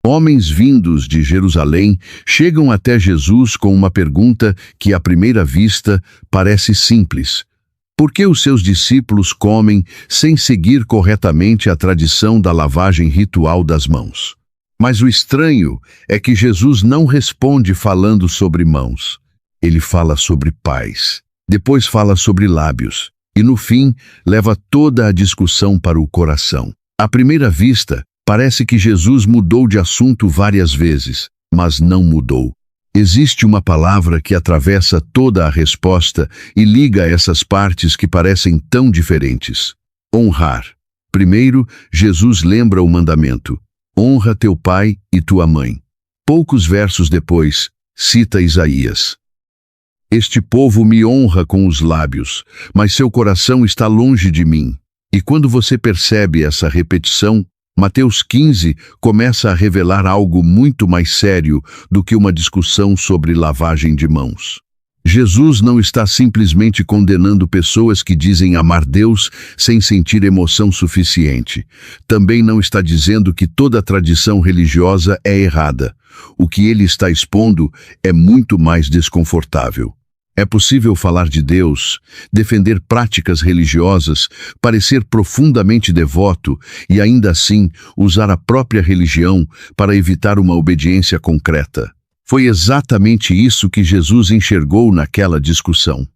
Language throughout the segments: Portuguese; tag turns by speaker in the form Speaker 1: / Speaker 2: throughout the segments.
Speaker 1: Homens vindos de Jerusalém chegam até Jesus com uma pergunta que, à primeira vista, parece simples. Por que os seus discípulos comem sem seguir corretamente a tradição da lavagem ritual das mãos? Mas o estranho é que Jesus não responde falando sobre mãos. Ele fala sobre pais, depois fala sobre lábios, e no fim leva toda a discussão para o coração. À primeira vista, parece que Jesus mudou de assunto várias vezes, mas não mudou. Existe uma palavra que atravessa toda a resposta e liga essas partes que parecem tão diferentes. Honrar. Primeiro, Jesus lembra o mandamento: honra teu pai e tua mãe. Poucos versos depois, cita Isaías: este povo me honra com os lábios, mas seu coração está longe de mim. E quando você percebe essa repetição, Mateus 15 começa a revelar algo muito mais sério do que uma discussão sobre lavagem de mãos. Jesus não está simplesmente condenando pessoas que dizem amar Deus sem sentir emoção suficiente. Também não está dizendo que toda tradição religiosa é errada. O que ele está expondo é muito mais desconfortável. É possível falar de Deus, defender práticas religiosas, parecer profundamente devoto e ainda assim usar a própria religião para evitar uma obediência concreta. Foi exatamente isso que Jesus enxergou naquela discussão.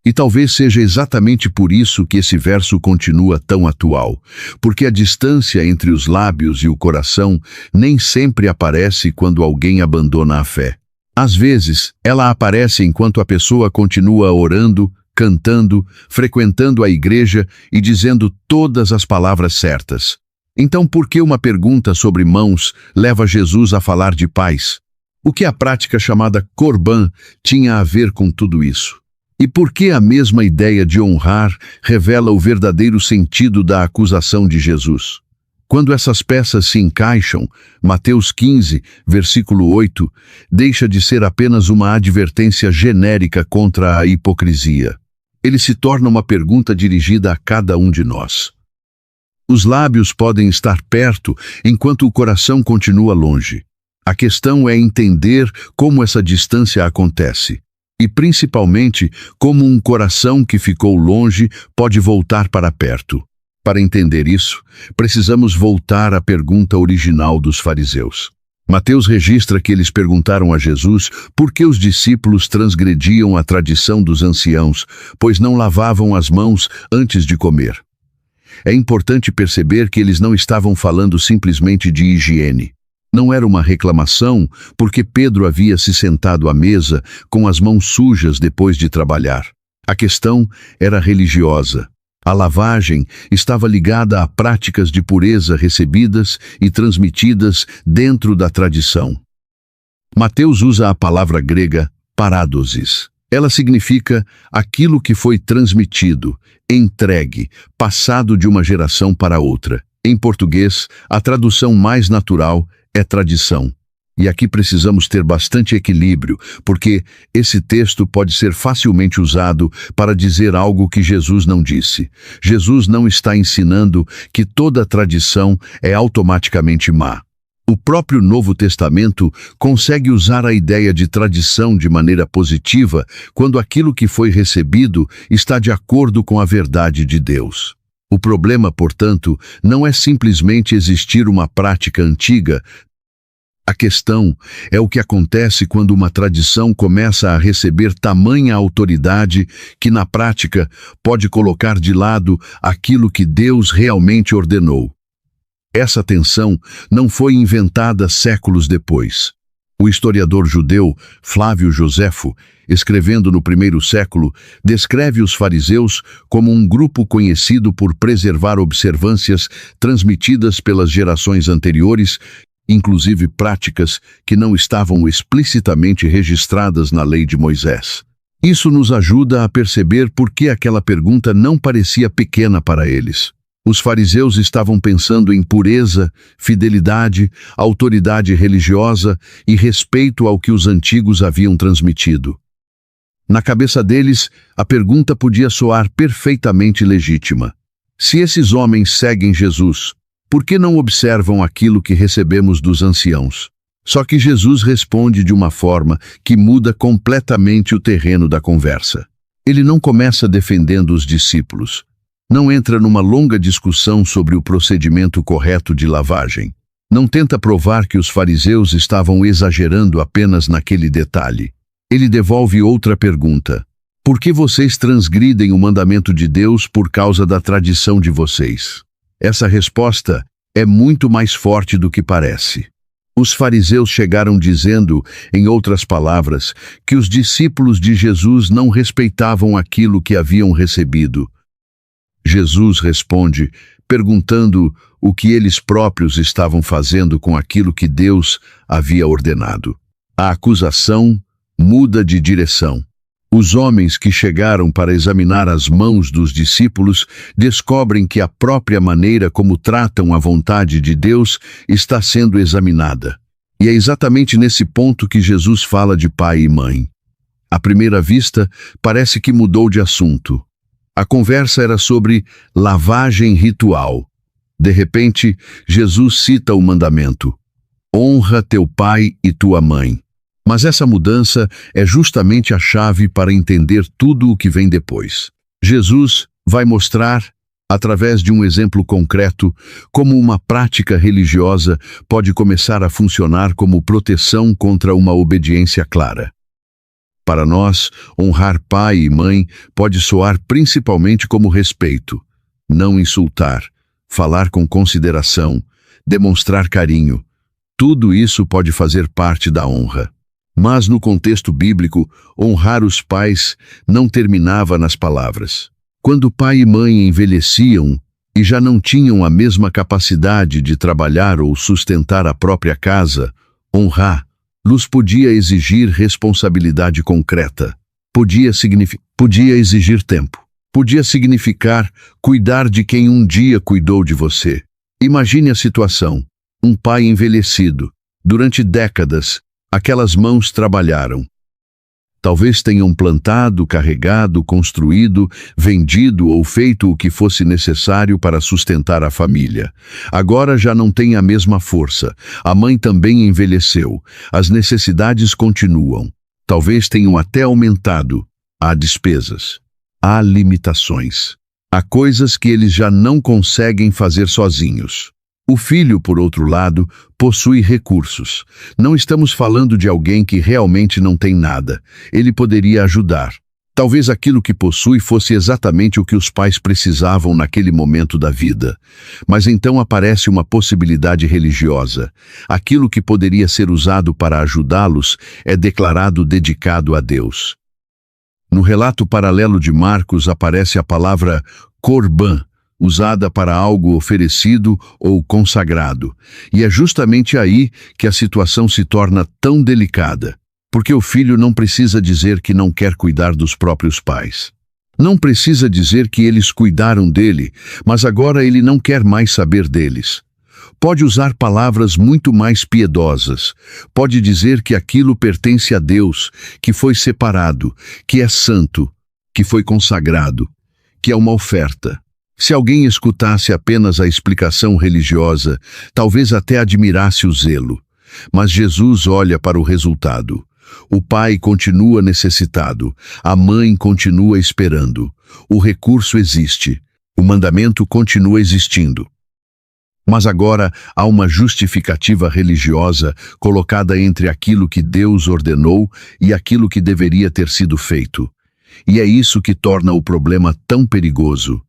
Speaker 1: E talvez seja exatamente por isso que esse verso continua tão atual, porque a distância entre os lábios e o coração nem sempre aparece quando alguém abandona a fé. Às vezes, ela aparece enquanto a pessoa continua orando, cantando, frequentando a igreja e dizendo todas as palavras certas. Então, por que uma pergunta sobre mãos leva Jesus a falar de pais? O que a prática chamada Corban tinha a ver com tudo isso? E por que a mesma ideia de honrar revela o verdadeiro sentido da acusação de Jesus? Quando essas peças se encaixam, Mateus 15, versículo 8, deixa de ser apenas uma advertência genérica contra a hipocrisia. Ele se torna uma pergunta dirigida a cada um de nós. Os lábios podem estar perto enquanto o coração continua longe. A questão é entender como essa distância acontece. E principalmente como um coração que ficou longe pode voltar para perto. Para entender isso, precisamos voltar à pergunta original dos fariseus. Mateus registra que eles perguntaram a Jesus por que os discípulos transgrediam a tradição dos anciãos, pois não lavavam as mãos antes de comer. É importante perceber que eles não estavam falando simplesmente de higiene. Não era uma reclamação porque Pedro havia se sentado à mesa com as mãos sujas depois de trabalhar. A questão era religiosa. A lavagem estava ligada a práticas de pureza recebidas e transmitidas dentro da tradição. Mateus usa a palavra grega paradosis. Ela significa aquilo que foi transmitido, entregue, passado de uma geração para outra. Em português, a tradução mais natural é tradição. E aqui precisamos ter bastante equilíbrio, porque esse texto pode ser facilmente usado para dizer algo que Jesus não disse. Jesus não está ensinando que toda tradição é automaticamente má. O próprio Novo Testamento consegue usar a ideia de tradição de maneira positiva quando aquilo que foi recebido está de acordo com a verdade de Deus. O problema, portanto, não é simplesmente existir uma prática antiga. A questão é o que acontece quando uma tradição começa a receber tamanha autoridade que, na prática, pode colocar de lado aquilo que Deus realmente ordenou. Essa tensão não foi inventada séculos depois. O historiador judeu Flávio Joséfo, escrevendo no primeiro século, descreve os fariseus como um grupo conhecido por preservar observâncias transmitidas pelas gerações anteriores, inclusive práticas que não estavam explicitamente registradas na lei de Moisés. Isso nos ajuda a perceber por que aquela pergunta não parecia pequena para eles. Os fariseus estavam pensando em pureza, fidelidade, autoridade religiosa e respeito ao que os antigos haviam transmitido. Na cabeça deles, a pergunta podia soar perfeitamente legítima. Se esses homens seguem Jesus, Por que não observam aquilo que recebemos dos anciãos? Só que Jesus responde de uma forma que muda completamente o terreno da conversa. Ele não começa defendendo os discípulos. Não entra numa longa discussão sobre o procedimento correto de lavagem. Não tenta provar que os fariseus estavam exagerando apenas naquele detalhe. Ele devolve outra pergunta. Por que vocês transgridem o mandamento de Deus por causa da tradição de vocês? Essa resposta é muito mais forte do que parece. Os fariseus chegaram dizendo, em outras palavras, que os discípulos de Jesus não respeitavam aquilo que haviam recebido. Jesus responde, perguntando o que eles próprios estavam fazendo com aquilo que Deus havia ordenado. A acusação muda de direção. Os homens que chegaram para examinar as mãos dos discípulos descobrem que a própria maneira como tratam a vontade de Deus está sendo examinada. E é exatamente nesse ponto que Jesus fala de pai e mãe. À primeira vista, parece que mudou de assunto. A conversa era sobre lavagem ritual. De repente, Jesus cita o mandamento: honra teu pai e tua mãe. Mas essa mudança é justamente a chave para entender tudo o que vem depois. Jesus vai mostrar, através de um exemplo concreto, como uma prática religiosa pode começar a funcionar como proteção contra uma obediência clara. Para nós, honrar pai e mãe pode soar principalmente como respeito, não insultar, falar com consideração, demonstrar carinho. Tudo isso pode fazer parte da honra. Mas no contexto bíblico, honrar os pais não terminava nas palavras. Quando pai e mãe envelheciam e já não tinham a mesma capacidade de trabalhar ou sustentar a própria casa, honrar-los podia exigir responsabilidade concreta. Podia exigir tempo. Podia significar cuidar de quem um dia cuidou de você. Imagine a situação. Um pai envelhecido. Durante décadas, aquelas mãos trabalharam. Talvez tenham plantado, carregado, construído, vendido ou feito o que fosse necessário para sustentar a família. Agora já não tem a mesma força. A mãe também envelheceu. As necessidades continuam. Talvez tenham até aumentado. Há despesas. Há limitações. Há coisas que eles já não conseguem fazer sozinhos. O filho, por outro lado, possui recursos. Não estamos falando de alguém que realmente não tem nada. Ele poderia ajudar. Talvez aquilo que possui fosse exatamente o que os pais precisavam naquele momento da vida. Mas então aparece uma possibilidade religiosa. Aquilo que poderia ser usado para ajudá-los é declarado dedicado a Deus. No relato paralelo de Marcos aparece a palavra corban, usada para algo oferecido ou consagrado. E é justamente aí que a situação se torna tão delicada, porque o filho não precisa dizer que não quer cuidar dos próprios pais. Não precisa dizer que eles cuidaram dele, mas agora ele não quer mais saber deles. Pode usar palavras muito mais piedosas. Pode dizer que aquilo pertence a Deus, que foi separado, que é santo, que foi consagrado, que é uma oferta. Se alguém escutasse apenas a explicação religiosa, talvez até admirasse o zelo. Mas Jesus olha para o resultado. O pai continua necessitado, a mãe continua esperando. O recurso existe, o mandamento continua existindo. Mas agora há uma justificativa religiosa colocada entre aquilo que Deus ordenou e aquilo que deveria ter sido feito. E é isso que torna o problema tão perigoso.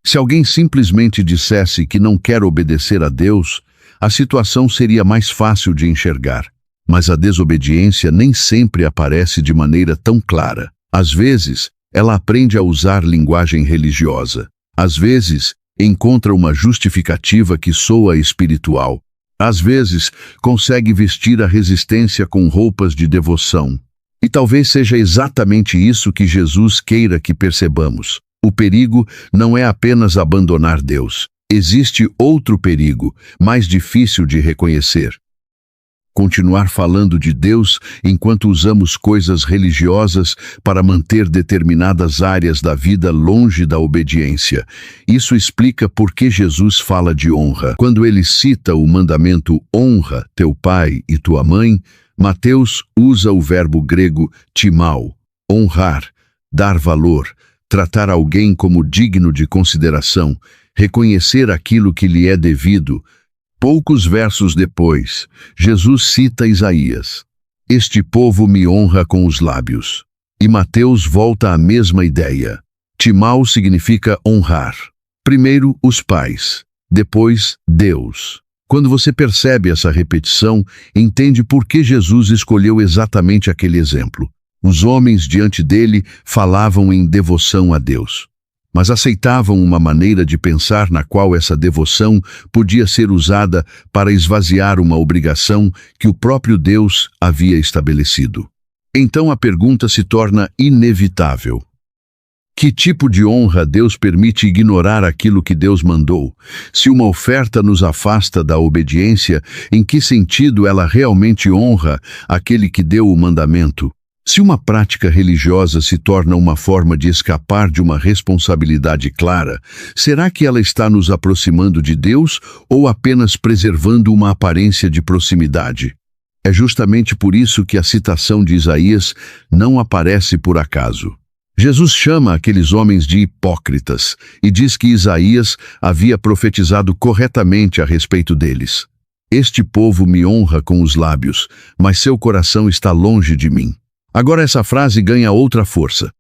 Speaker 1: Se alguém simplesmente dissesse que não quer obedecer a Deus, a situação seria mais fácil de enxergar. Mas a desobediência nem sempre aparece de maneira tão clara. Às vezes, ela aprende a usar linguagem religiosa. Às vezes, encontra uma justificativa que soa espiritual. Às vezes, consegue vestir a resistência com roupas de devoção. E talvez seja exatamente isso que Jesus queira que percebamos. O perigo não é apenas abandonar Deus. Existe outro perigo, mais difícil de reconhecer. Continuar falando de Deus enquanto usamos coisas religiosas para manter determinadas áreas da vida longe da obediência. Isso explica por que Jesus fala de honra. Quando ele cita o mandamento honra teu pai e tua mãe, Mateus usa o verbo grego timao, honrar, dar valor, tratar alguém como digno de consideração, reconhecer aquilo que lhe é devido. Poucos versos depois, Jesus cita Isaías: este povo me honra com os lábios. E Mateus volta à mesma ideia. Timau significa honrar. Primeiro os pais, depois Deus. Quando você percebe essa repetição, entende por que Jesus escolheu exatamente aquele exemplo. Os homens diante dele falavam em devoção a Deus, mas aceitavam uma maneira de pensar na qual essa devoção podia ser usada para esvaziar uma obrigação que o próprio Deus havia estabelecido. Então a pergunta se torna inevitável. Que tipo de honra Deus permite ignorar aquilo que Deus mandou? Se uma oferta nos afasta da obediência, em que sentido ela realmente honra aquele que deu o mandamento? Se uma prática religiosa se torna uma forma de escapar de uma responsabilidade clara, será que ela está nos aproximando de Deus ou apenas preservando uma aparência de proximidade? É justamente por isso que a citação de Isaías não aparece por acaso. Jesus chama aqueles homens de hipócritas e diz que Isaías havia profetizado corretamente a respeito deles. Este povo me honra com os lábios, mas seu coração está longe de mim. Agora essa frase ganha outra força.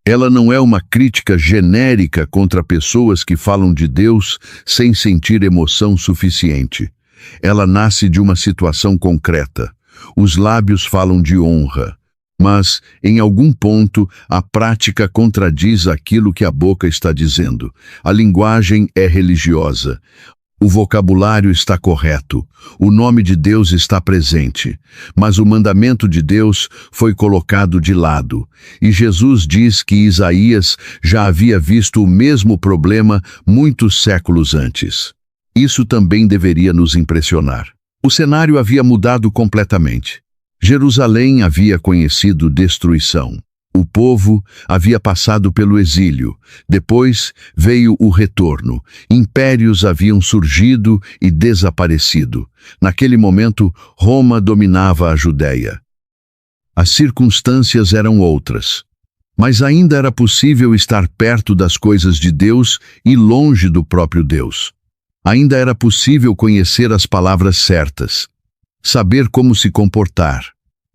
Speaker 1: Ela não é uma crítica genérica contra pessoas que falam de Deus sem sentir emoção suficiente. Ela nasce de uma situação concreta. Os lábios falam de honra, mas, em algum ponto, a prática contradiz aquilo que a boca está dizendo. A linguagem é religiosa. O vocabulário está correto, o nome de Deus está presente, mas o mandamento de Deus foi colocado de lado. E Jesus diz que Isaías já havia visto o mesmo problema muitos séculos antes. Isso também deveria nos impressionar. O cenário havia mudado completamente. Jerusalém havia conhecido destruição. O povo havia passado pelo exílio, depois veio o retorno. Impérios haviam surgido e desaparecido. Naquele momento, Roma dominava a Judéia. As circunstâncias eram outras, mas ainda era possível estar perto das coisas de Deus e longe do próprio Deus. Ainda era possível conhecer as palavras certas, saber como se comportar,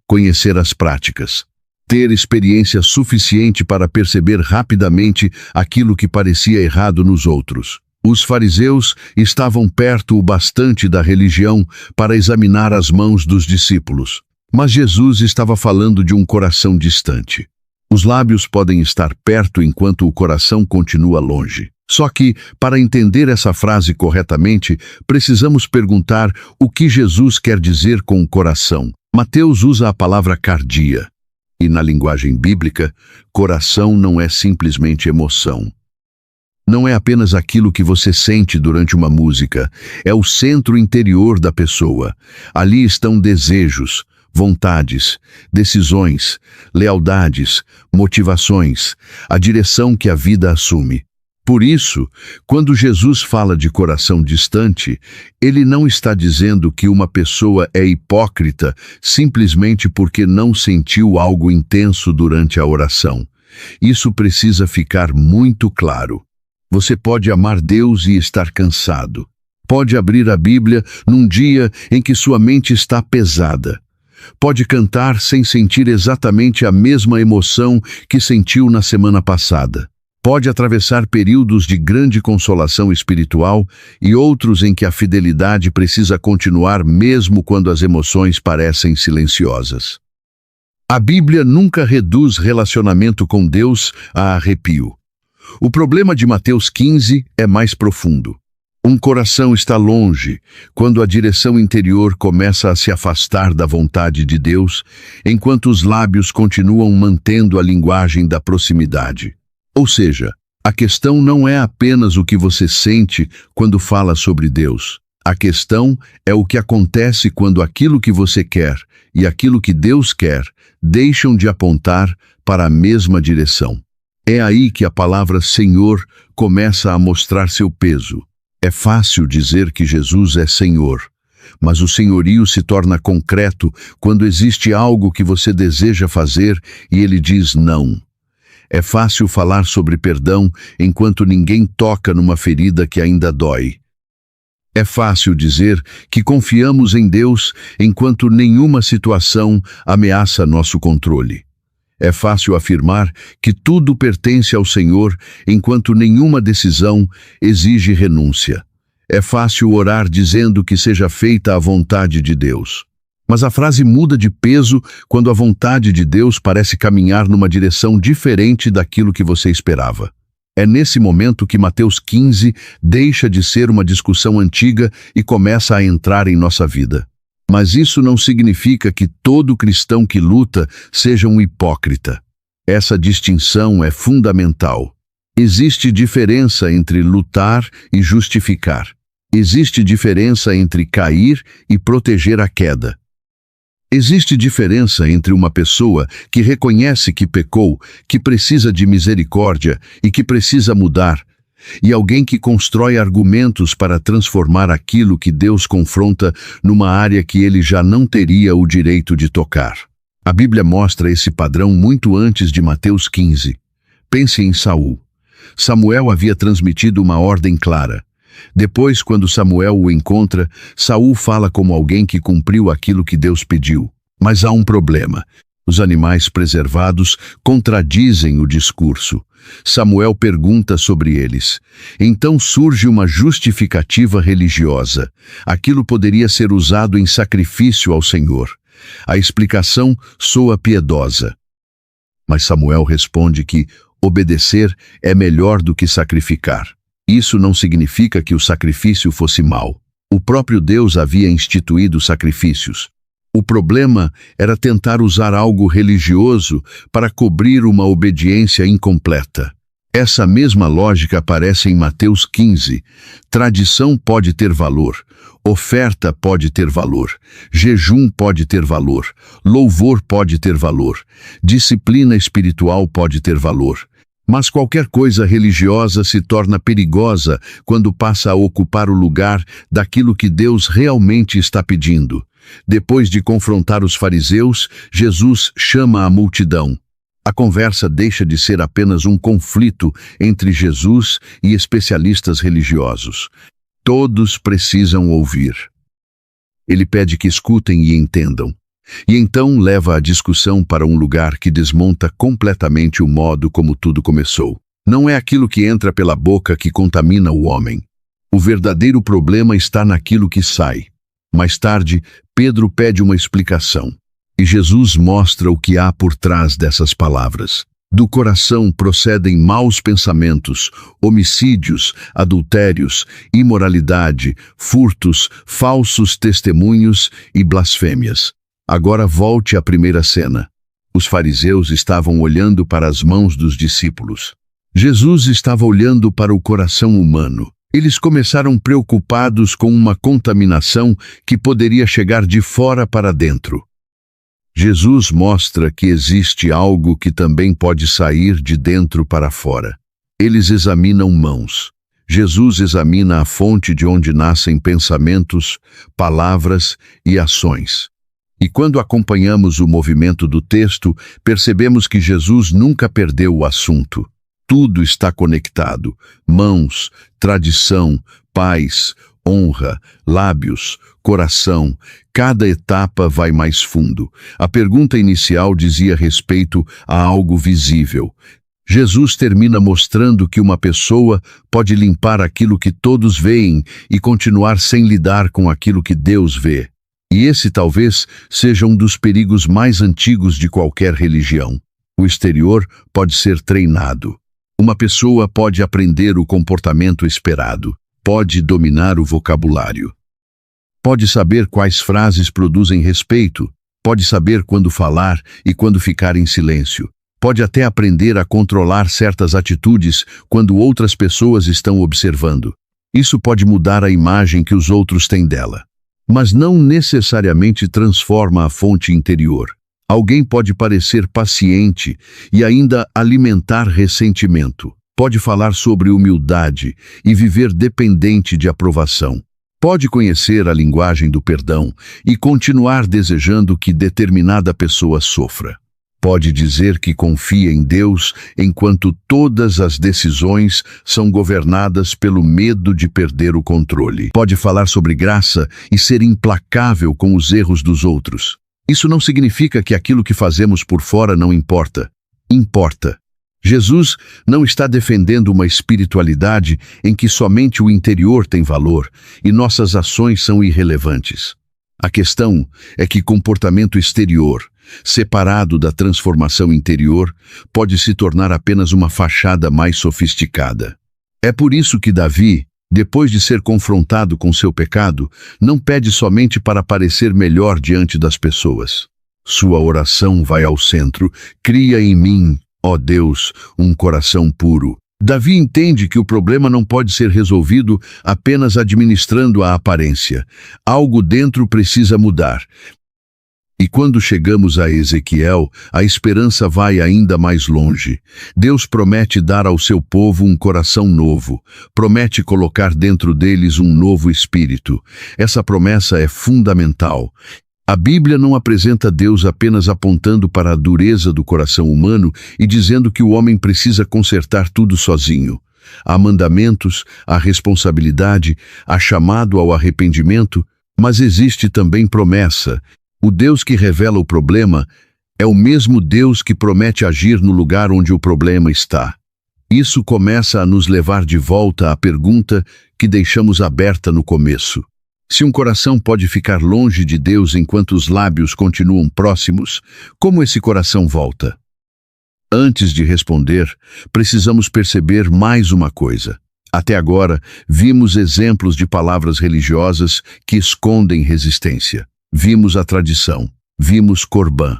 Speaker 1: conhecer as práticas. Ter experiência suficiente para perceber rapidamente aquilo que parecia errado nos outros. Os fariseus estavam perto o bastante da religião para examinar as mãos dos discípulos, mas Jesus estava falando de um coração distante. Os lábios podem estar perto enquanto o coração continua longe. Só que, para entender essa frase corretamente, precisamos perguntar o que Jesus quer dizer com o coração. Mateus usa a palavra cardia. E na linguagem bíblica, coração não é simplesmente emoção. Não é apenas aquilo que você sente durante uma música, é o centro interior da pessoa. Ali estão desejos, vontades, decisões, lealdades, motivações, a direção que a vida assume. Por isso, quando Jesus fala de coração distante, ele não está dizendo que uma pessoa é hipócrita simplesmente porque não sentiu algo intenso durante a oração. Isso precisa ficar muito claro. Você pode amar Deus e estar cansado. Pode abrir a Bíblia num dia em que sua mente está pesada. Pode cantar sem sentir exatamente a mesma emoção que sentiu na semana passada. Pode atravessar períodos de grande consolação espiritual e outros em que a fidelidade precisa continuar mesmo quando as emoções parecem silenciosas. A Bíblia nunca reduz relacionamento com Deus a arrepio. O problema de Mateus 15 é mais profundo. Um coração está longe quando a direção interior começa a se afastar da vontade de Deus, enquanto os lábios continuam mantendo a linguagem da proximidade. Ou seja, a questão não é apenas o que você sente quando fala sobre Deus. A questão é o que acontece quando aquilo que você quer e aquilo que Deus quer deixam de apontar para a mesma direção. É aí que a palavra Senhor começa a mostrar seu peso. É fácil dizer que Jesus é Senhor, mas o senhorio se torna concreto quando existe algo que você deseja fazer e ele diz não. É fácil falar sobre perdão enquanto ninguém toca numa ferida que ainda dói. É fácil dizer que confiamos em Deus enquanto nenhuma situação ameaça nosso controle. É fácil afirmar que tudo pertence ao Senhor enquanto nenhuma decisão exige renúncia. É fácil orar dizendo que seja feita a vontade de Deus. Mas a frase muda de peso quando a vontade de Deus parece caminhar numa direção diferente daquilo que você esperava. É nesse momento que Mateus 15 deixa de ser uma discussão antiga e começa a entrar em nossa vida. Mas isso não significa que todo cristão que luta seja um hipócrita. Essa distinção é fundamental. Existe diferença entre lutar e justificar. Existe diferença entre cair e proteger a queda. Existe diferença entre uma pessoa que reconhece que pecou, que precisa de misericórdia e que precisa mudar, e alguém que constrói argumentos para transformar aquilo que Deus confronta numa área que ele já não teria o direito de tocar. A Bíblia mostra esse padrão muito antes de Mateus 15. Pense em Saul. Samuel havia transmitido uma ordem clara. Depois, quando Samuel o encontra, Saul fala como alguém que cumpriu aquilo que Deus pediu. Mas há um problema. Os animais preservados contradizem o discurso. Samuel pergunta sobre eles. Então surge uma justificativa religiosa. Aquilo poderia ser usado em sacrifício ao Senhor. A explicação soa piedosa. Mas Samuel responde que obedecer é melhor do que sacrificar. Isso não significa que o sacrifício fosse mau. O próprio Deus havia instituído sacrifícios. O problema era tentar usar algo religioso para cobrir uma obediência incompleta. Essa mesma lógica aparece em Mateus 15. Tradição pode ter valor, oferta pode ter valor, jejum pode ter valor, louvor pode ter valor, disciplina espiritual pode ter valor. Mas qualquer coisa religiosa se torna perigosa quando passa a ocupar o lugar daquilo que Deus realmente está pedindo. Depois de confrontar os fariseus, Jesus chama a multidão. A conversa deixa de ser apenas um conflito entre Jesus e especialistas religiosos. Todos precisam ouvir. Ele pede que escutem e entendam. E então leva a discussão para um lugar que desmonta completamente o modo como tudo começou. Não é aquilo que entra pela boca que contamina o homem. O verdadeiro problema está naquilo que sai. Mais tarde, Pedro pede uma explicação. E Jesus mostra o que há por trás dessas palavras. Do coração procedem maus pensamentos, homicídios, adultérios, imoralidade, furtos, falsos testemunhos e blasfêmias. Agora volte à primeira cena. Os fariseus estavam olhando para as mãos dos discípulos. Jesus estava olhando para o coração humano. Eles começaram preocupados com uma contaminação que poderia chegar de fora para dentro. Jesus mostra que existe algo que também pode sair de dentro para fora. Eles examinam mãos. Jesus examina a fonte de onde nascem pensamentos, palavras e ações. E quando acompanhamos o movimento do texto, percebemos que Jesus nunca perdeu o assunto. Tudo está conectado: mãos, tradição, pais, honra, lábios, coração. Cada etapa vai mais fundo. A pergunta inicial dizia respeito a algo visível. Jesus termina mostrando que uma pessoa pode limpar aquilo que todos veem e continuar sem lidar com aquilo que Deus vê. E esse talvez seja um dos perigos mais antigos de qualquer religião. O exterior pode ser treinado. Uma pessoa pode aprender o comportamento esperado, pode dominar o vocabulário. Pode saber quais frases produzem respeito, pode saber quando falar e quando ficar em silêncio. Pode até aprender a controlar certas atitudes quando outras pessoas estão observando. Isso pode mudar a imagem que os outros têm dela, mas não necessariamente transforma a fonte interior. Alguém pode parecer paciente e ainda alimentar ressentimento. Pode falar sobre humildade e viver dependente de aprovação. Pode conhecer a linguagem do perdão e continuar desejando que determinada pessoa sofra. Pode dizer que confia em Deus enquanto todas as decisões são governadas pelo medo de perder o controle. Pode falar sobre graça e ser implacável com os erros dos outros. Isso não significa que aquilo que fazemos por fora não importa. Importa. Jesus não está defendendo uma espiritualidade em que somente o interior tem valor e nossas ações são irrelevantes. A questão é que comportamento exterior, separado da transformação interior, pode se tornar apenas uma fachada mais sofisticada. É por isso que Davi, depois de ser confrontado com seu pecado, não pede somente para parecer melhor diante das pessoas. Sua oração vai ao centro: cria em mim, ó Deus, um coração puro. Davi entende que o problema não pode ser resolvido apenas administrando a aparência. Algo dentro precisa mudar. E quando chegamos a Ezequiel, a esperança vai ainda mais longe. Deus promete dar ao seu povo um coração novo, promete colocar dentro deles um novo espírito. Essa promessa é fundamental. A Bíblia não apresenta Deus apenas apontando para a dureza do coração humano e dizendo que o homem precisa consertar tudo sozinho. Há mandamentos, há responsabilidade, há chamado ao arrependimento, mas existe também promessa. O Deus que revela o problema é o mesmo Deus que promete agir no lugar onde o problema está. Isso começa a nos levar de volta à pergunta que deixamos aberta no começo. Se um coração pode ficar longe de Deus enquanto os lábios continuam próximos, como esse coração volta? Antes de responder, precisamos perceber mais uma coisa. Até agora, vimos exemplos de palavras religiosas que escondem resistência. Vimos a tradição, vimos Corbã.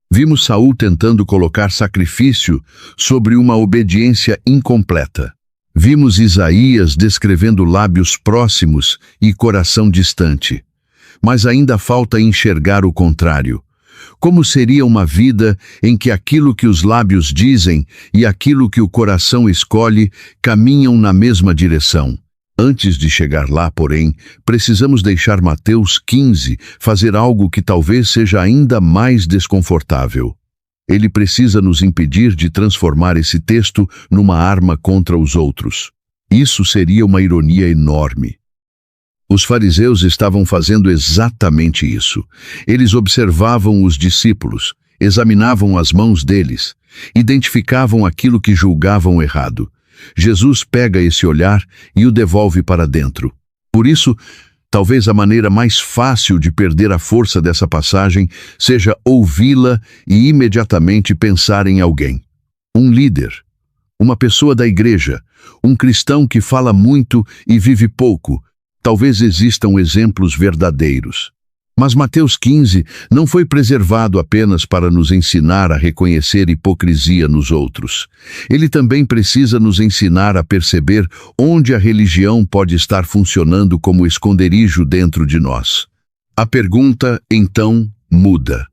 Speaker 1: Vimos Saul tentando colocar sacrifício sobre uma obediência incompleta. Vimos Isaías descrevendo lábios próximos e coração distante. Mas ainda falta enxergar o contrário. Como seria uma vida em que aquilo que os lábios dizem e aquilo que o coração escolhe caminham na mesma direção? Antes de chegar lá, porém, precisamos deixar Mateus 15 fazer algo que talvez seja ainda mais desconfortável. Ele precisa nos impedir de transformar esse texto numa arma contra os outros. Isso seria uma ironia enorme. Os fariseus estavam fazendo exatamente isso. Eles observavam os discípulos, examinavam as mãos deles, identificavam aquilo que julgavam errado. Jesus pega esse olhar e o devolve para dentro. Por isso, talvez a maneira mais fácil de perder a força dessa passagem seja ouvi-la e imediatamente pensar em alguém. Um líder, uma pessoa da igreja, um cristão que fala muito e vive pouco. Talvez existam exemplos verdadeiros. Mas Mateus 15 não foi preservado apenas para nos ensinar a reconhecer hipocrisia nos outros. Ele também precisa nos ensinar a perceber onde a religião pode estar funcionando como esconderijo dentro de nós. A pergunta, então, muda.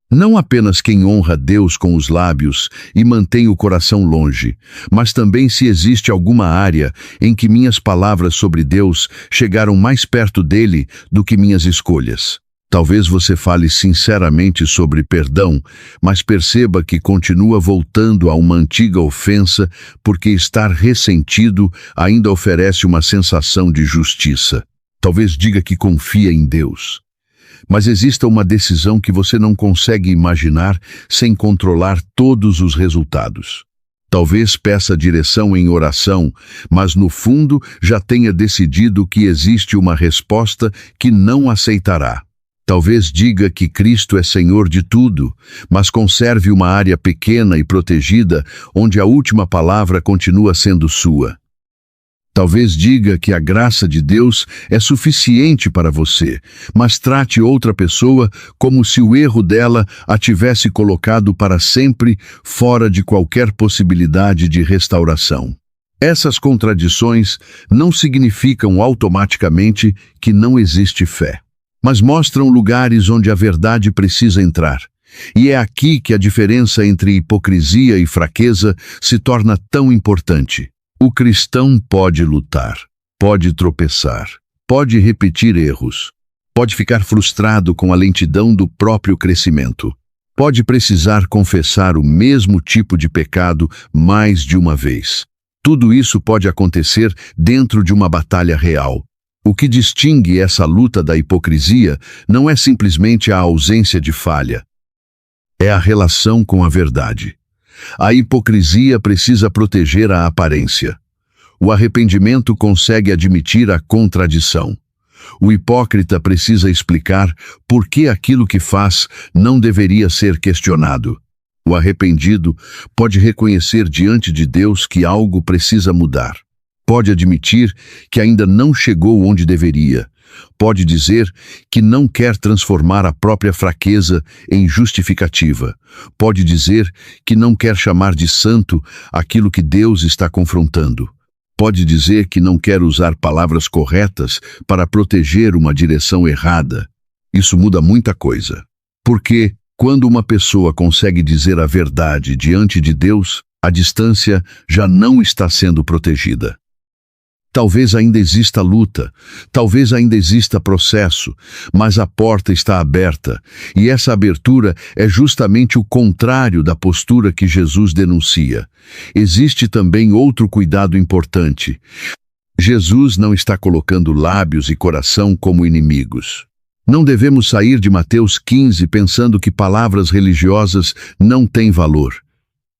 Speaker 1: Não apenas quem honra Deus com os lábios e mantém o coração longe, mas também se existe alguma área em que minhas palavras sobre Deus chegaram mais perto dele do que minhas escolhas. Talvez você fale sinceramente sobre perdão, mas perceba que continua voltando a uma antiga ofensa porque estar ressentido ainda oferece uma sensação de justiça. Talvez diga que confia em Deus. Mas exista uma decisão que você não consegue imaginar sem controlar todos os resultados. Talvez peça direção em oração, mas no fundo já tenha decidido que existe uma resposta que não aceitará. Talvez diga que Cristo é Senhor de tudo, mas conserve uma área pequena e protegida onde a última palavra continua sendo sua. Talvez diga que a graça de Deus é suficiente para você, mas trate outra pessoa como se o erro dela a tivesse colocado para sempre fora de qualquer possibilidade de restauração. Essas contradições não significam automaticamente que não existe fé, mas mostram lugares onde a verdade precisa entrar. E é aqui que a diferença entre hipocrisia e fraqueza se torna tão importante. O cristão pode lutar, pode tropeçar, pode repetir erros, pode ficar frustrado com a lentidão do próprio crescimento, pode precisar confessar o mesmo tipo de pecado mais de uma vez. Tudo isso pode acontecer dentro de uma batalha real. O que distingue essa luta da hipocrisia não é simplesmente a ausência de falha. É a relação com a verdade. A hipocrisia precisa proteger a aparência. O arrependimento consegue admitir a contradição. O hipócrita precisa explicar por que aquilo que faz não deveria ser questionado. O arrependido pode reconhecer diante de Deus que algo precisa mudar. Pode admitir que ainda não chegou onde deveria. Pode dizer que não quer transformar a própria fraqueza em justificativa. Pode dizer que não quer chamar de santo aquilo que Deus está confrontando. Pode dizer que não quer usar palavras corretas para proteger uma direção errada. Isso muda muita coisa. Porque, quando uma pessoa consegue dizer a verdade diante de Deus, a distância já não está sendo protegida. Talvez ainda exista luta, talvez ainda exista processo, mas a porta está aberta, e essa abertura é justamente o contrário da postura que Jesus denuncia. Existe também outro cuidado importante. Jesus não está colocando lábios e coração como inimigos. Não devemos sair de Mateus 15 pensando que palavras religiosas não têm valor.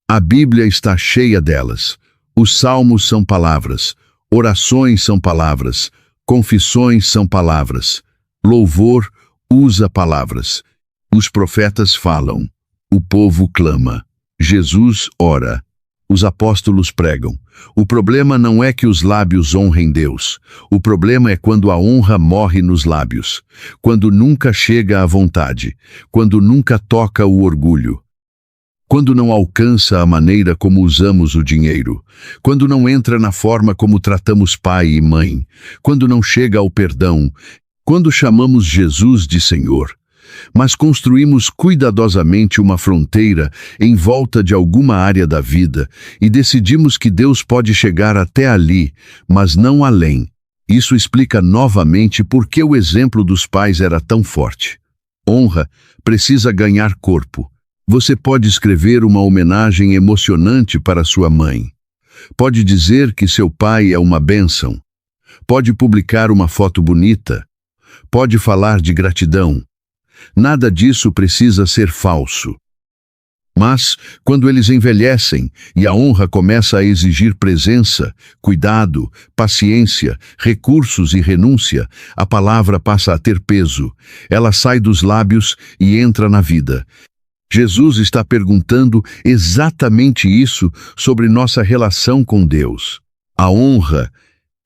Speaker 1: A Bíblia está cheia delas. Os salmos são palavras. Orações são palavras, confissões são palavras, louvor usa palavras. Os profetas falam, o povo clama, Jesus ora, os apóstolos pregam. O problema não é que os lábios honrem Deus, o problema é quando a honra morre nos lábios, quando nunca chega à vontade, quando nunca toca o orgulho. Quando não alcança a maneira como usamos o dinheiro, quando não entra na forma como tratamos pai e mãe, quando não chega ao perdão, quando chamamos Jesus de Senhor, mas construímos cuidadosamente uma fronteira em volta de alguma área da vida e decidimos que Deus pode chegar até ali, mas não além. Isso explica novamente por que o exemplo dos pais era tão forte. Honra precisa ganhar corpo. Você pode escrever uma homenagem emocionante para sua mãe. Pode dizer que seu pai é uma bênção. Pode publicar uma foto bonita. Pode falar de gratidão. Nada disso precisa ser falso. Mas, quando eles envelhecem e a honra começa a exigir presença, cuidado, paciência, recursos e renúncia, a palavra passa a ter peso. Ela sai dos lábios e entra na vida. Jesus está perguntando exatamente isso sobre nossa relação com Deus. A honra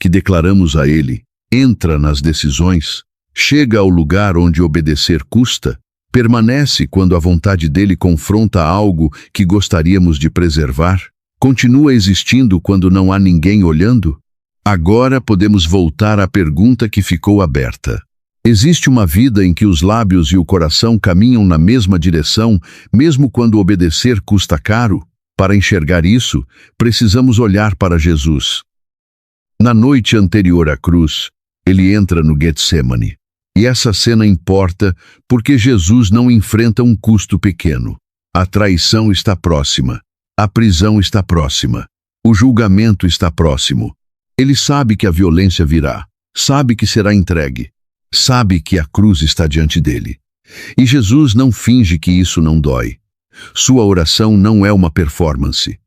Speaker 1: que declaramos a Ele entra nas decisões, chega ao lugar onde obedecer custa, permanece quando a vontade dele confronta algo que gostaríamos de preservar, continua existindo quando não há ninguém olhando. Agora podemos voltar à pergunta que ficou aberta. Existe uma vida em que os lábios e o coração caminham na mesma direção, mesmo quando obedecer custa caro? Para enxergar isso, precisamos olhar para Jesus. Na noite anterior à cruz, ele entra no Getsêmani. E essa cena importa porque Jesus não enfrenta um custo pequeno. A traição está próxima. A prisão está próxima. O julgamento está próximo. Ele sabe que a violência virá. Sabe que será entregue. Sabe que a cruz está diante dele. E Jesus não finge que isso não dói. Sua oração não é uma performance.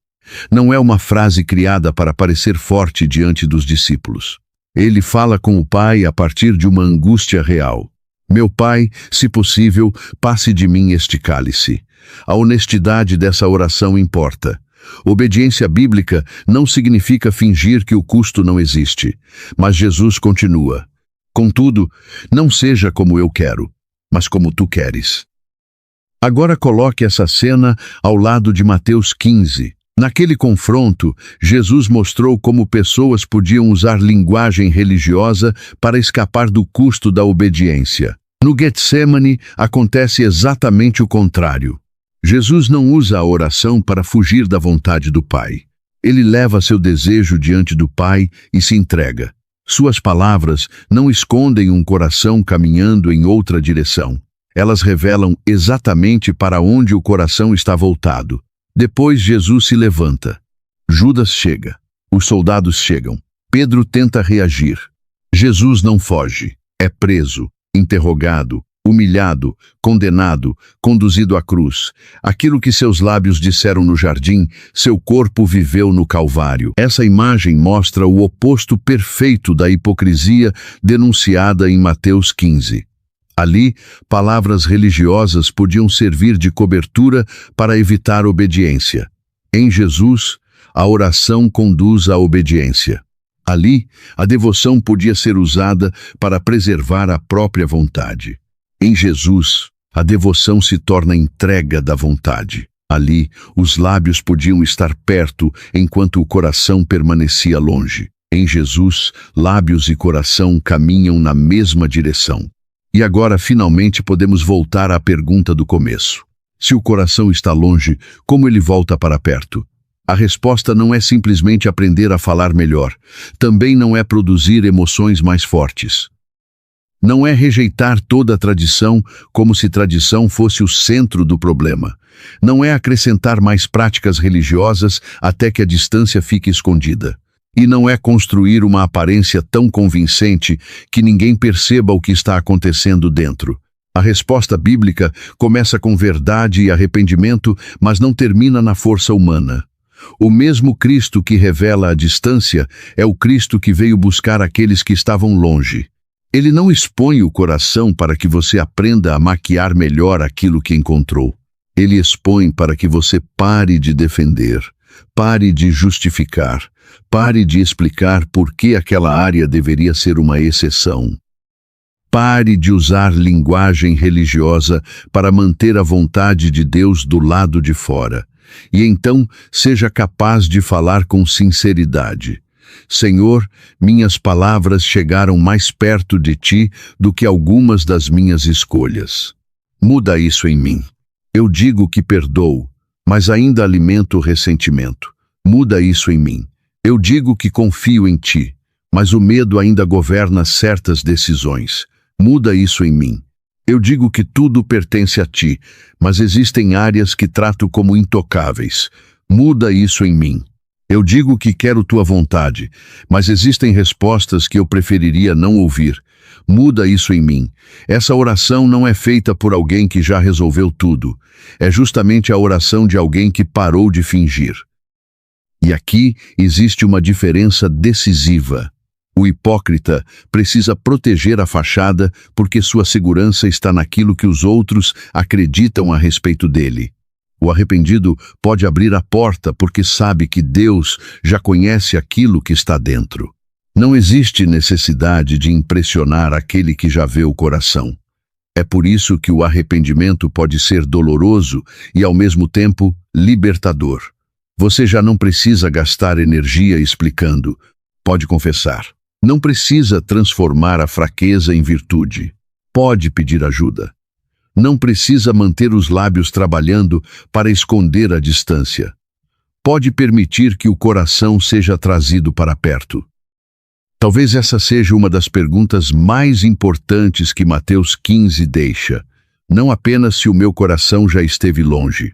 Speaker 1: Não é uma frase criada para parecer forte diante dos discípulos. Ele fala com o Pai a partir de uma angústia real. Meu Pai, se possível, passe de mim este cálice. A honestidade dessa oração importa. Obediência bíblica não significa fingir que o custo não existe. Mas Jesus continua. Contudo, não seja como eu quero, mas como tu queres. Agora coloque essa cena ao lado de Mateus 15. Naquele confronto, Jesus mostrou como pessoas podiam usar linguagem religiosa para escapar do custo da obediência. No Getsemane, acontece exatamente o contrário. Jesus não usa a oração para fugir da vontade do Pai. Ele leva seu desejo diante do Pai e se entrega. Suas palavras não escondem um coração caminhando em outra direção. Elas revelam exatamente para onde o coração está voltado. Depois Jesus se levanta. Judas chega. Os soldados chegam. Pedro tenta reagir. Jesus não foge. É preso, interrogado, humilhado, condenado, conduzido à cruz. Aquilo que seus lábios disseram no jardim, seu corpo viveu no Calvário. Essa imagem mostra o oposto perfeito da hipocrisia denunciada em Mateus 15. Ali, palavras religiosas podiam servir de cobertura para evitar obediência. Em Jesus, a oração conduz à obediência. Ali, a devoção podia ser usada para preservar a própria vontade. Em Jesus, a devoção se torna entrega da vontade. Ali, os lábios podiam estar perto enquanto o coração permanecia longe. Em Jesus, lábios e coração caminham na mesma direção. E agora, finalmente, podemos voltar à pergunta do começo. Se o coração está longe, como ele volta para perto? A resposta não é simplesmente aprender a falar melhor. Também não é produzir emoções mais fortes. Não é rejeitar toda a tradição como se tradição fosse o centro do problema. Não é acrescentar mais práticas religiosas até que a distância fique escondida. E não é construir uma aparência tão convincente que ninguém perceba o que está acontecendo dentro. A resposta bíblica começa com verdade e arrependimento, mas não termina na força humana. O mesmo Cristo que revela a distância é o Cristo que veio buscar aqueles que estavam longe. Ele não expõe o coração para que você aprenda a maquiar melhor aquilo que encontrou. Ele expõe para que você pare de defender, pare de justificar, pare de explicar por que aquela área deveria ser uma exceção. Pare de usar linguagem religiosa para manter a vontade de Deus do lado de fora. E então, seja capaz de falar com sinceridade. Senhor, minhas palavras chegaram mais perto de Ti do que algumas das minhas escolhas. Muda isso em mim. Eu digo que perdoo, mas ainda alimento o ressentimento. Muda isso em mim. Eu digo que confio em Ti, mas o medo ainda governa certas decisões. Muda isso em mim. Eu digo que tudo pertence a Ti, mas existem áreas que trato como intocáveis. Muda isso em mim. Eu digo que quero Tua vontade, mas existem respostas que eu preferiria não ouvir. Muda isso em mim. Essa oração não é feita por alguém que já resolveu tudo. É justamente a oração de alguém que parou de fingir. E aqui existe uma diferença decisiva. O hipócrita precisa proteger a fachada porque sua segurança está naquilo que os outros acreditam a respeito dele. O arrependido pode abrir a porta porque sabe que Deus já conhece aquilo que está dentro. Não existe necessidade de impressionar aquele que já vê o coração. É por isso que o arrependimento pode ser doloroso e, ao mesmo tempo, libertador. Você já não precisa gastar energia explicando. Pode confessar. Não precisa transformar a fraqueza em virtude. Pode pedir ajuda. Não precisa manter os lábios trabalhando para esconder a distância. Pode permitir que o coração seja trazido para perto. Talvez essa seja uma das perguntas mais importantes que Mateus 15 deixa. Não apenas se o meu coração já esteve longe.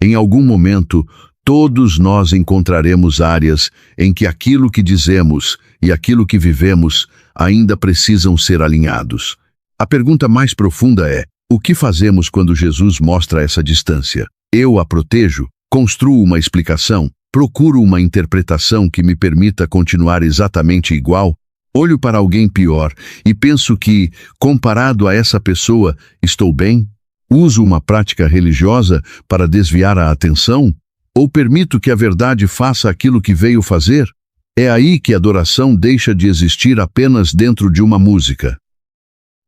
Speaker 1: Em algum momento, todos nós encontraremos áreas em que aquilo que dizemos e aquilo que vivemos ainda precisam ser alinhados. A pergunta mais profunda é: o que fazemos quando Jesus mostra essa distância? Eu a protejo? Construo uma explicação? Procuro uma interpretação que me permita continuar exatamente igual? Olho para alguém pior e penso que, comparado a essa pessoa, estou bem? Uso uma prática religiosa para desviar a atenção? Ou permito que a verdade faça aquilo que veio fazer? É aí que a adoração deixa de existir apenas dentro de uma música.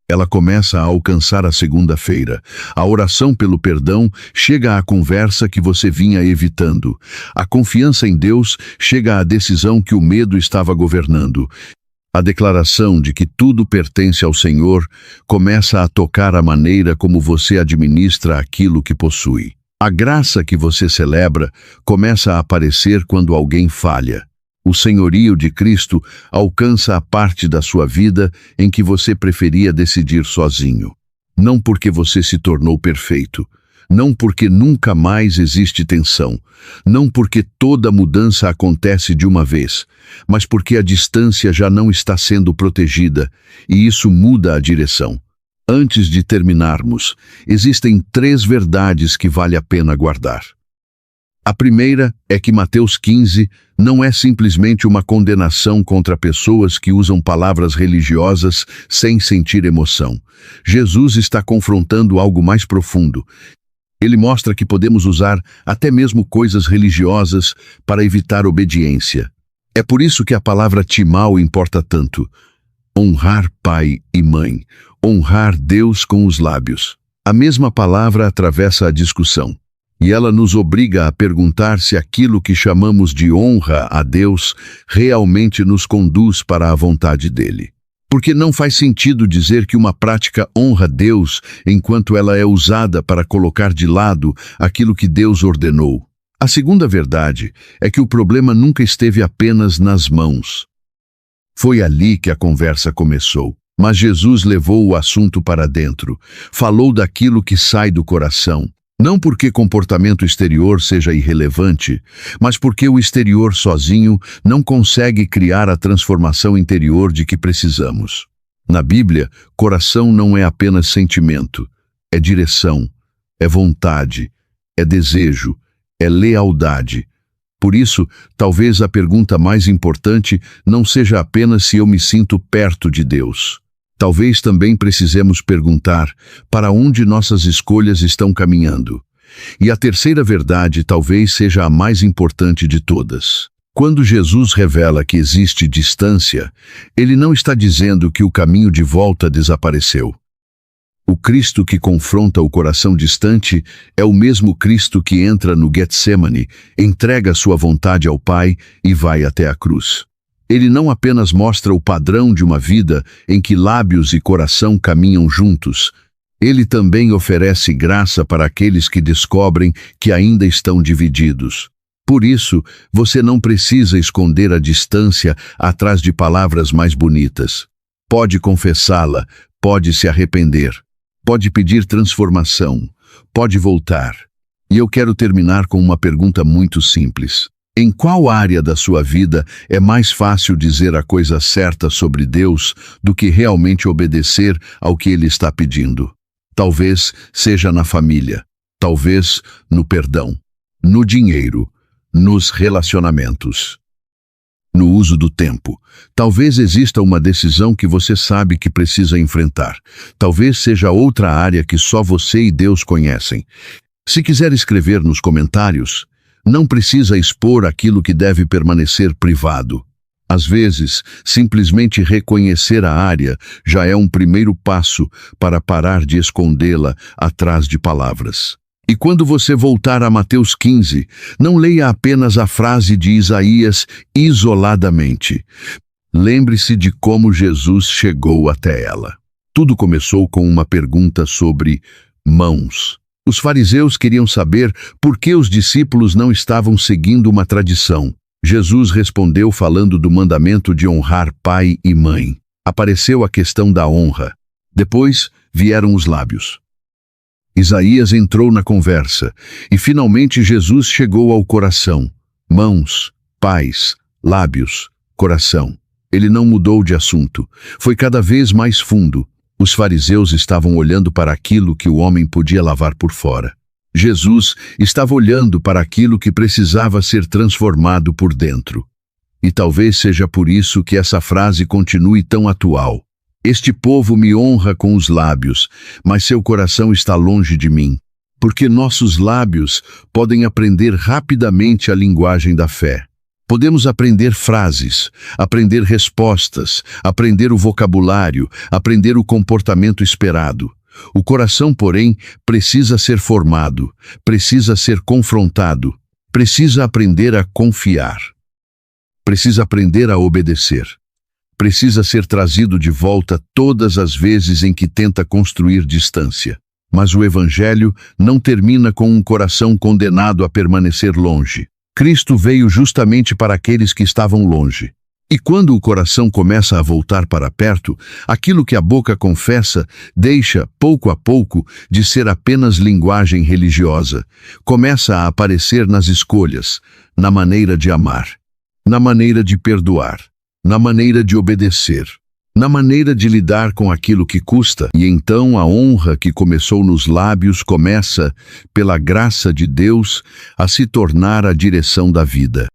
Speaker 1: Ela começa a alcançar a segunda-feira. A oração pelo perdão chega à conversa que você vinha evitando. A confiança em Deus chega à decisão que o medo estava governando. A declaração de que tudo pertence ao Senhor começa a tocar a maneira como você administra aquilo que possui. A graça que você celebra começa a aparecer quando alguém falha. O senhorio de Cristo alcança a parte da sua vida em que você preferia decidir sozinho. Não porque você se tornou perfeito, não porque nunca mais existe tensão, não porque toda mudança acontece de uma vez, mas porque a distância já não está sendo protegida e isso muda a direção. Antes de terminarmos, existem 3 verdades que vale a pena guardar. A primeira é que Mateus 15 não é simplesmente uma condenação contra pessoas que usam palavras religiosas sem sentir emoção. Jesus está confrontando algo mais profundo. Ele mostra que podemos usar até mesmo coisas religiosas para evitar obediência. É por isso que a palavra timau importa tanto. Honrar pai e mãe, honrar Deus com os lábios. A mesma palavra atravessa a discussão. E ela nos obriga a perguntar se aquilo que chamamos de honra a Deus realmente nos conduz para a vontade dele. Porque não faz sentido dizer que uma prática honra Deus enquanto ela é usada para colocar de lado aquilo que Deus ordenou. A segunda verdade é que o problema nunca esteve apenas nas mãos. Foi ali que a conversa começou. Mas Jesus levou o assunto para dentro, falou daquilo que sai do coração. Não porque comportamento exterior seja irrelevante, mas porque o exterior sozinho não consegue criar a transformação interior de que precisamos. Na Bíblia, coração não é apenas sentimento, é direção, é vontade, é desejo, é lealdade. Por isso, talvez a pergunta mais importante não seja apenas se eu me sinto perto de Deus. Talvez também precisemos perguntar para onde nossas escolhas estão caminhando. E a terceira verdade talvez seja a mais importante de todas. Quando Jesus revela que existe distância, ele não está dizendo que o caminho de volta desapareceu. O Cristo que confronta o coração distante é o mesmo Cristo que entra no Getsemane, entrega sua vontade ao Pai e vai até a cruz. Ele não apenas mostra o padrão de uma vida em que lábios e coração caminham juntos, ele também oferece graça para aqueles que descobrem que ainda estão divididos. Por isso, você não precisa esconder a distância atrás de palavras mais bonitas. Pode confessá-la, pode se arrepender, pode pedir transformação, pode voltar. E eu quero terminar com uma pergunta muito simples. Em qual área da sua vida é mais fácil dizer a coisa certa sobre Deus do que realmente obedecer ao que Ele está pedindo? Talvez seja na família, talvez no perdão, no dinheiro, nos relacionamentos, no uso do tempo. Talvez exista uma decisão que você sabe que precisa enfrentar. Talvez seja outra área que só você e Deus conhecem. Se quiser escrever nos comentários, não precisa expor aquilo que deve permanecer privado. Às vezes, simplesmente reconhecer a área já é um primeiro passo para parar de escondê-la atrás de palavras. E quando você voltar a Mateus 15, não leia apenas a frase de Isaías isoladamente. Lembre-se de como Jesus chegou até ela. Tudo começou com uma pergunta sobre mãos. Os fariseus queriam saber por que os discípulos não estavam seguindo uma tradição. Jesus respondeu falando do mandamento de honrar pai e mãe. Apareceu a questão da honra. Depois vieram os lábios. Isaías entrou na conversa e finalmente Jesus chegou ao coração. Mãos, pais, lábios, coração. Ele não mudou de assunto. Foi cada vez mais fundo. Os fariseus estavam olhando para aquilo que o homem podia lavar por fora. Jesus estava olhando para aquilo que precisava ser transformado por dentro. E talvez seja por isso que essa frase continue tão atual. Este povo me honra com os lábios, mas seu coração está longe de mim. Porque nossos lábios podem aprender rapidamente a linguagem da fé. Podemos aprender frases, aprender respostas, aprender o vocabulário, aprender o comportamento esperado. O coração, porém, precisa ser formado, precisa ser confrontado, precisa aprender a confiar, precisa aprender a obedecer, precisa ser trazido de volta todas as vezes em que tenta construir distância. Mas o Evangelho não termina com um coração condenado a permanecer longe. Cristo veio justamente para aqueles que estavam longe. E quando o coração começa a voltar para perto, aquilo que a boca confessa deixa, pouco a pouco, de ser apenas linguagem religiosa. Começa a aparecer nas escolhas, na maneira de amar, na maneira de perdoar, na maneira de obedecer, na maneira de lidar com aquilo que custa. E então a honra que começou nos lábios começa, pela graça de Deus, a se tornar a direção da vida.